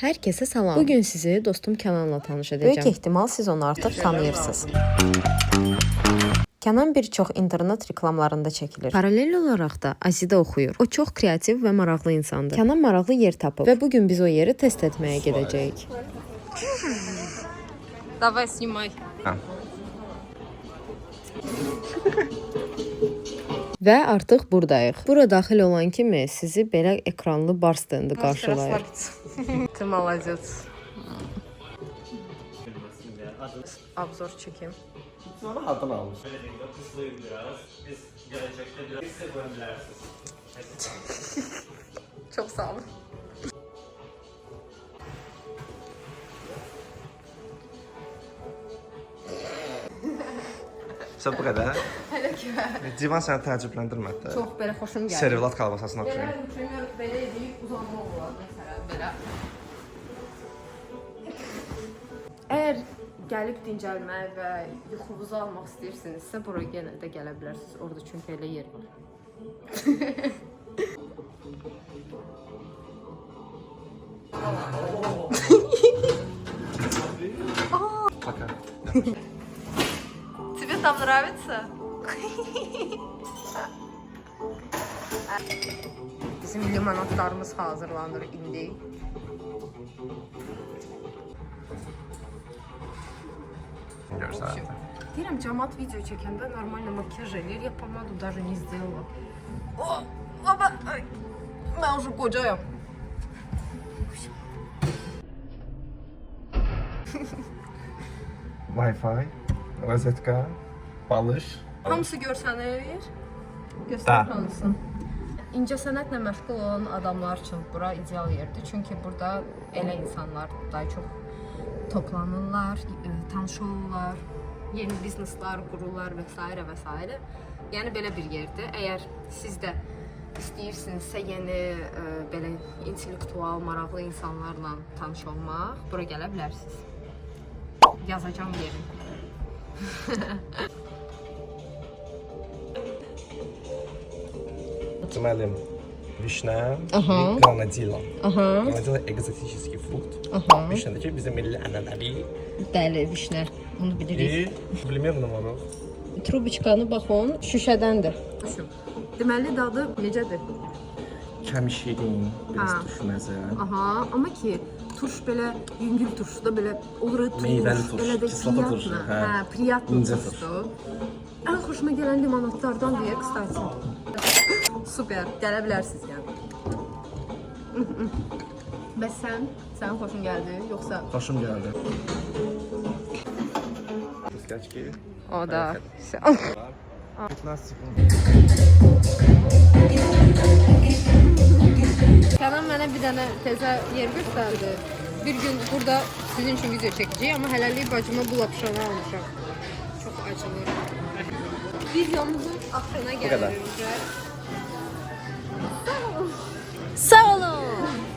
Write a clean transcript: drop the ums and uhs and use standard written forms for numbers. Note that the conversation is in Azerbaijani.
Herkese salam. Bugün sizi dostum Kənanla tanış edəcəm. Böyük ehtimal siz onu artıq tanıyırsınız. Kənan bir çox internet reklamlarında çəkilir. Paralel olaraq da Azida oxuyur. O çox kreativ və maraqlı insandır. Kənan maraqlı yer tapıb və bugün biz o yeri test etməyə gedəcəyik. Davay sнимай. Və artıq buradayıq. Bura daxil olan kimi sizi belə ekranlı bar stendi qarşılayır. Ты молодец. Обзор çekeyim. Sonra adını almış. Çok sağ olun. Sən bu qədər? Hələ ki. Divan səni təəccübləndirmədi də. Çox belə xoşum gəldi. Servelat kalbasasına oxşayır. Belə düşünür, belə edib uzanmaq olar məsələn belə. Əgər gəlib dincəlmək və yuxunuzu almaq istəyirsinizsə, bura yenə də gələ bilərsiniz. Orada çünki elə yer var. Пока. Тебе там нравится? Bizim limonadlarımız hazırlanır indi. Görsən. Deyirəm, cəmat video çəkəndə normalno makyaj eləyir, ya pomadu даже не сделала. О, baba, ay, mən уже qocayam. Wi-Fi, rozetka, balış. Hamısı görsənir. Göstər hamısını. İncəsənətlə məşğul olan adamlar üçün bura ideal yerdir. Çünki burada elə insanlar daha çox toplanırlar, tanış olurlar, yeni bizneslər qururlar və s. və s. Yəni belə bir yerdir. Əgər siz də istəyirsinizsə yeni belə intellektual, maraqlı insanlarla tanış olmaq, bura gələ bilərsiniz. Yazacağım yerin. Deməli, vişnə, granadilla. Granadilla ekzotik frukt. Vişnədəki bizim milli ənənəvi. Bəli, vişnə. Onu bilirik. Bilmirəm onu. Trubочkanı baxın, şüşədəndir. Deməli dadı necədir? Kəm şirin, biraz turşməzə. Aha, amma ki turş belə yüngül turşu da belə olur turş. Meyvəli turş, Belə də kislota turşu. Hə, приятный İncə turşdur. Ən xoşuma gələn limonadlardan deyə, kстати. Super, gələ bilərsiniz yəni. Bəs sənin xoşun gəldi, yoxsa? Xoşum gəldi. Скачки. O da. 15 sekund. Kənan mənə bir dənə təzə yer göstərdi. Bir gün burada sizin üçün video çəkəcəyik, amma hələlik bacıma bu lapşanı almışam. Çox acılır. Videomuzun axırına gəlirik.